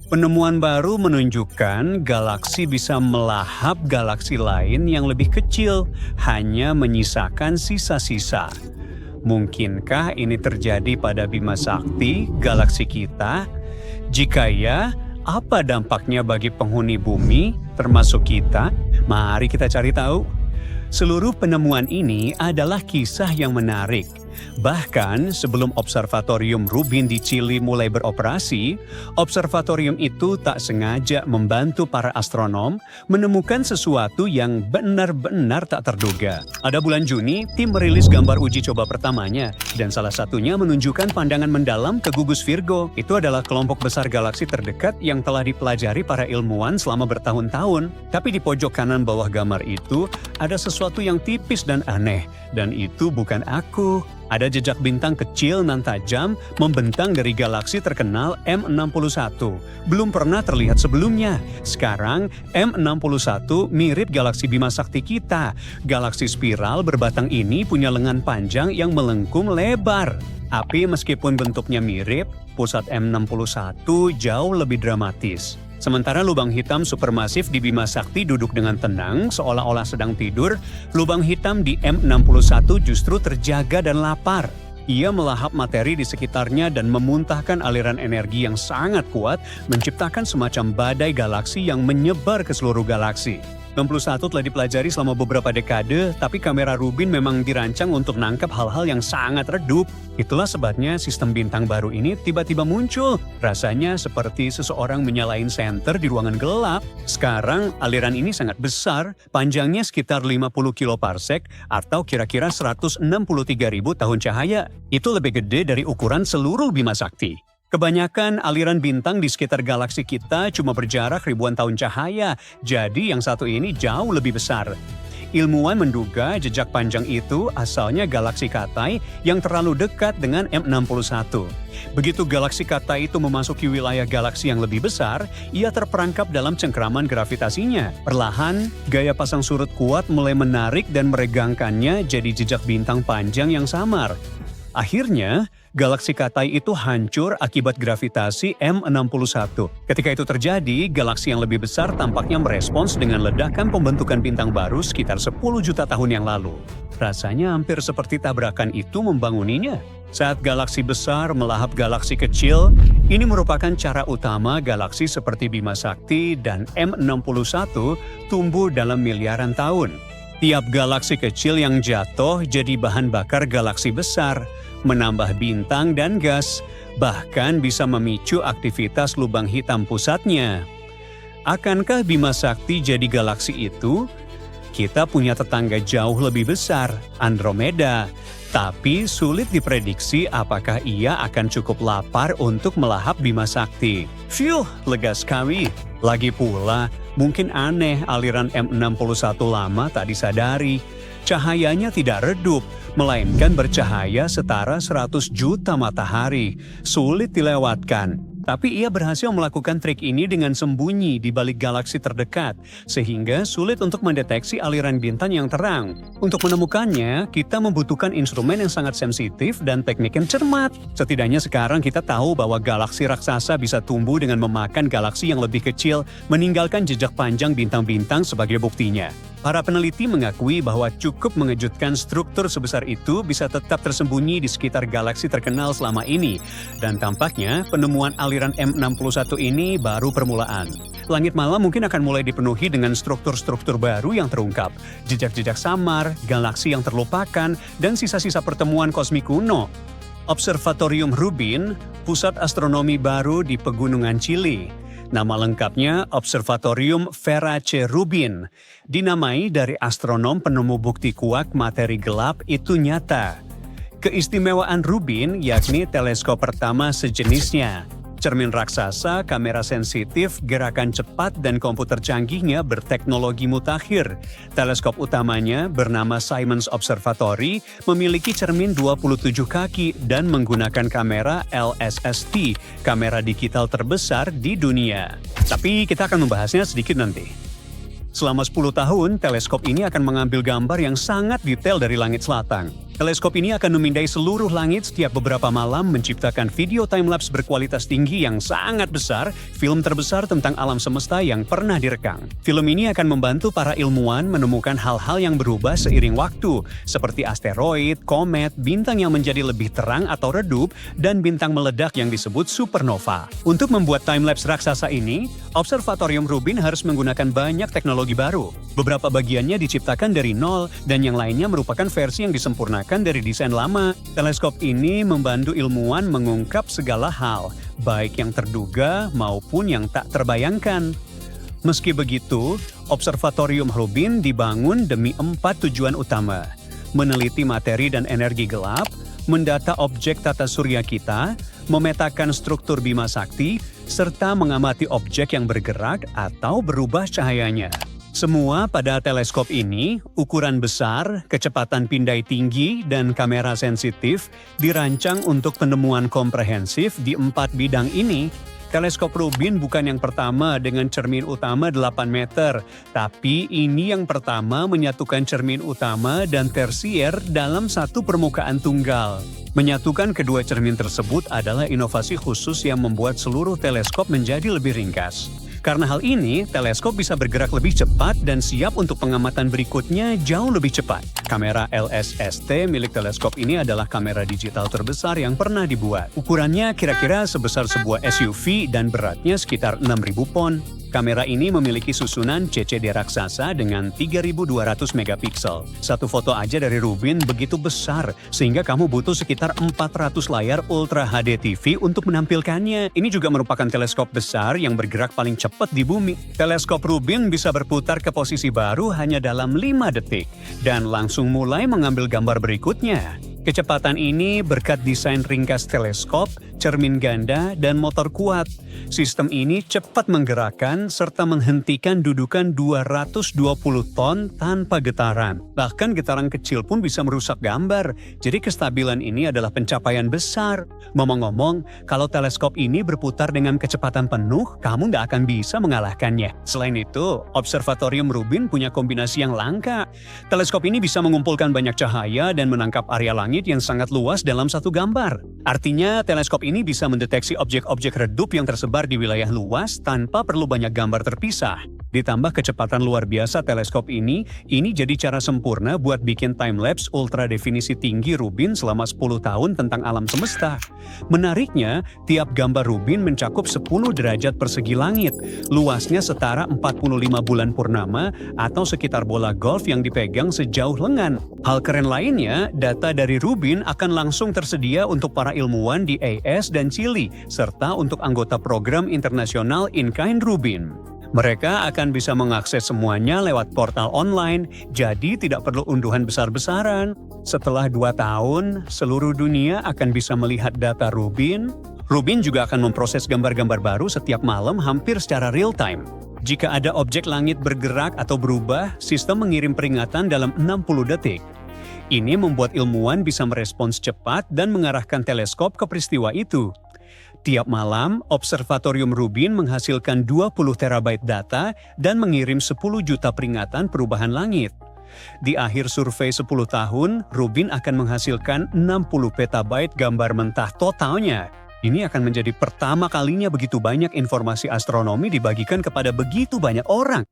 Penemuan baru menunjukkan galaksi bisa melahap galaksi lain yang lebih kecil, hanya menyisakan sisa-sisa. Mungkinkah ini terjadi pada Bima Sakti, galaksi kita? Jika ya, apa dampaknya bagi penghuni bumi, termasuk kita? Mari kita cari tahu. Seluruh penemuan ini adalah kisah yang menarik. Bahkan sebelum Observatorium Rubin di Chili mulai beroperasi, observatorium itu tak sengaja membantu para astronom menemukan sesuatu yang benar-benar tak terduga. Pada bulan Juni, tim merilis gambar uji coba pertamanya, dan salah satunya menunjukkan pandangan mendalam ke gugus Virgo. Itu adalah kelompok besar galaksi terdekat yang telah dipelajari para ilmuwan selama bertahun-tahun. Tapi di pojok kanan bawah gambar itu, ada sesuatu yang tipis dan aneh, dan itu bukan aku. Ada jejak bintang kecil nan tajam membentang dari galaksi terkenal M61. Belum pernah terlihat sebelumnya. Sekarang M61 mirip galaksi Bima Sakti kita. Galaksi spiral berbatang ini punya lengan panjang yang melengkung lebar. Tapi meskipun bentuknya mirip, pusat M61 jauh lebih dramatis. Sementara lubang hitam supermasif di Bima Sakti duduk dengan tenang, seolah-olah sedang tidur, lubang hitam di M61 justru terjaga dan lapar. Ia melahap materi di sekitarnya dan memuntahkan aliran energi yang sangat kuat, menciptakan semacam badai galaksi yang menyebar ke seluruh galaksi. M61 telah dipelajari selama beberapa dekade, tapi kamera Rubin memang dirancang untuk nangkap hal-hal yang sangat redup. Itulah sebabnya sistem bintang baru ini tiba-tiba muncul. Rasanya seperti seseorang menyalain senter di ruangan gelap. Sekarang aliran ini sangat besar, panjangnya sekitar 50 kiloparsec atau kira-kira 163.000 tahun cahaya. Itu lebih gede dari ukuran seluruh Bima Sakti. Kebanyakan aliran bintang di sekitar galaksi kita cuma berjarak ribuan tahun cahaya, jadi yang satu ini jauh lebih besar. Ilmuwan menduga jejak panjang itu asalnya galaksi Katai yang terlalu dekat dengan M61. Begitu galaksi Katai itu memasuki wilayah galaksi yang lebih besar, ia terperangkap dalam cengkraman gravitasinya. Perlahan, gaya pasang surut kuat mulai menarik dan meregangkannya jadi jejak bintang panjang yang samar. Akhirnya, galaksi Katai itu hancur akibat gravitasi M61. Ketika itu terjadi, galaksi yang lebih besar tampaknya merespons dengan ledakan pembentukan bintang baru sekitar 10 juta tahun yang lalu. Rasanya hampir seperti tabrakan itu membanguninya. Saat galaksi besar melahap galaksi kecil, ini merupakan cara utama galaksi seperti Bima Sakti dan M61 tumbuh dalam miliaran tahun. Tiap galaksi kecil yang jatuh jadi bahan bakar galaksi besar, menambah bintang dan gas, bahkan bisa memicu aktivitas lubang hitam pusatnya. Akankah Bima Sakti jadi galaksi itu? Kita punya tetangga jauh lebih besar, Andromeda, tapi sulit diprediksi apakah ia akan cukup lapar untuk melahap Bima Sakti. Phew, lega sekali. Lagi pula, mungkin aneh aliran M61 lama tak disadari. Cahayanya tidak redup, melainkan bercahaya setara 100 juta matahari. Sulit dilewatkan. Tapi ia berhasil melakukan trik ini dengan sembunyi di balik galaksi terdekat, sehingga sulit untuk mendeteksi aliran bintang yang terang. Untuk menemukannya, kita membutuhkan instrumen yang sangat sensitif dan teknik yang cermat. Setidaknya sekarang kita tahu bahwa galaksi raksasa bisa tumbuh dengan memakan galaksi yang lebih kecil, meninggalkan jejak panjang bintang-bintang sebagai buktinya. Para peneliti mengakui bahwa cukup mengejutkan struktur sebesar itu bisa tetap tersembunyi di sekitar galaksi terkenal selama ini. Dan tampaknya penemuan aliran M61 ini baru permulaan. Langit malam mungkin akan mulai dipenuhi dengan struktur-struktur baru yang terungkap. Jejak-jejak samar, galaksi yang terlupakan, dan sisa-sisa pertemuan kosmik kuno. Observatorium Rubin, pusat astronomi baru di pegunungan Chili. Nama lengkapnya Observatorium Vera C. Rubin, dinamai dari astronom penemu bukti kuak materi gelap itu nyata. Keistimewaan Rubin yakni teleskop pertama sejenisnya. Cermin raksasa, kamera sensitif, gerakan cepat, dan komputer canggihnya berteknologi mutakhir. Teleskop utamanya bernama Simons Observatory memiliki cermin 27 kaki dan menggunakan kamera LSST, kamera digital terbesar di dunia. Tapi kita akan membahasnya sedikit nanti. Selama 10 tahun, teleskop ini akan mengambil gambar yang sangat detail dari langit selatan. Teleskop ini akan memindai seluruh langit setiap beberapa malam menciptakan video timelapse berkualitas tinggi yang sangat besar, film terbesar tentang alam semesta yang pernah direkam. Film ini akan membantu para ilmuwan menemukan hal-hal yang berubah seiring waktu, seperti asteroid, komet, bintang yang menjadi lebih terang atau redup, dan bintang meledak yang disebut supernova. Untuk membuat timelapse raksasa ini, Observatorium Rubin harus menggunakan banyak teknologi baru. Beberapa bagiannya diciptakan dari nol, dan yang lainnya merupakan versi yang disempurnakan dari desain lama. Teleskop ini membantu ilmuwan mengungkap segala hal, baik yang terduga maupun yang tak terbayangkan. Meski begitu, Observatorium Rubin dibangun demi 4 tujuan utama: meneliti materi dan energi gelap, mendata objek tata surya kita, memetakan struktur Bima Sakti, serta mengamati objek yang bergerak atau berubah cahayanya. Semua pada teleskop ini, ukuran besar, kecepatan pindai tinggi, dan kamera sensitif dirancang untuk penemuan komprehensif di 4 bidang ini. Teleskop Rubin bukan yang pertama dengan cermin utama 8 meter, tapi ini yang pertama menyatukan cermin utama dan tersier dalam satu permukaan tunggal. Menyatukan kedua cermin tersebut adalah inovasi khusus yang membuat seluruh teleskop menjadi lebih ringkas. Karena hal ini, teleskop bisa bergerak lebih cepat dan siap untuk pengamatan berikutnya jauh lebih cepat. Kamera LSST milik teleskop ini adalah kamera digital terbesar yang pernah dibuat. Ukurannya kira-kira sebesar sebuah SUV dan beratnya sekitar 6.000 pon. Kamera ini memiliki susunan CCD raksasa dengan 3.200 megapiksel. Satu foto aja dari Rubin begitu besar, sehingga kamu butuh sekitar 400 layar Ultra HD TV untuk menampilkannya. Ini juga merupakan teleskop besar yang bergerak paling cepat di bumi. Teleskop Rubin bisa berputar ke posisi baru hanya dalam 5 detik, dan langsung mulai mengambil gambar berikutnya. Kecepatan ini berkat desain ringkas teleskop, cermin ganda, dan motor kuat. Sistem ini cepat menggerakkan serta menghentikan dudukan 220 ton tanpa getaran. Bahkan getaran kecil pun bisa merusak gambar. Jadi kestabilan ini adalah pencapaian besar. Ngomong-ngomong, kalau teleskop ini berputar dengan kecepatan penuh, kamu nggak akan bisa mengalahkannya. Selain itu, Observatorium Rubin punya kombinasi yang langka. Teleskop ini bisa mengumpulkan banyak cahaya dan menangkap area langit yang sangat luas dalam satu gambar. Artinya, teleskop ini bisa mendeteksi objek-objek redup yang tersebar di wilayah luas tanpa perlu banyak gambar terpisah. Ditambah kecepatan luar biasa teleskop ini jadi cara sempurna buat bikin timelapse ultra definisi tinggi Rubin selama 10 tahun tentang alam semesta. Menariknya, tiap gambar Rubin mencakup 10 derajat persegi langit. Luasnya setara 45 bulan purnama atau sekitar bola golf yang dipegang sejauh lengan. Hal keren lainnya, data dari Rubin akan langsung tersedia untuk para ilmuwan di AS dan Chili, serta untuk anggota program internasional In-Kind Rubin. Mereka akan bisa mengakses semuanya lewat portal online, jadi tidak perlu unduhan besar-besaran. Setelah 2 tahun, seluruh dunia akan bisa melihat data Rubin. Rubin juga akan memproses gambar-gambar baru setiap malam hampir secara real-time. Jika ada objek langit bergerak atau berubah, sistem mengirim peringatan dalam 60 detik. Ini membuat ilmuwan bisa merespons cepat dan mengarahkan teleskop ke peristiwa itu. Tiap malam, Observatorium Rubin menghasilkan 20 terabyte data dan mengirim 10 juta peringatan perubahan langit. Di akhir survei 10 tahun, Rubin akan menghasilkan 60 petabyte gambar mentah totalnya. Ini akan menjadi pertama kalinya begitu banyak informasi astronomi dibagikan kepada begitu banyak orang.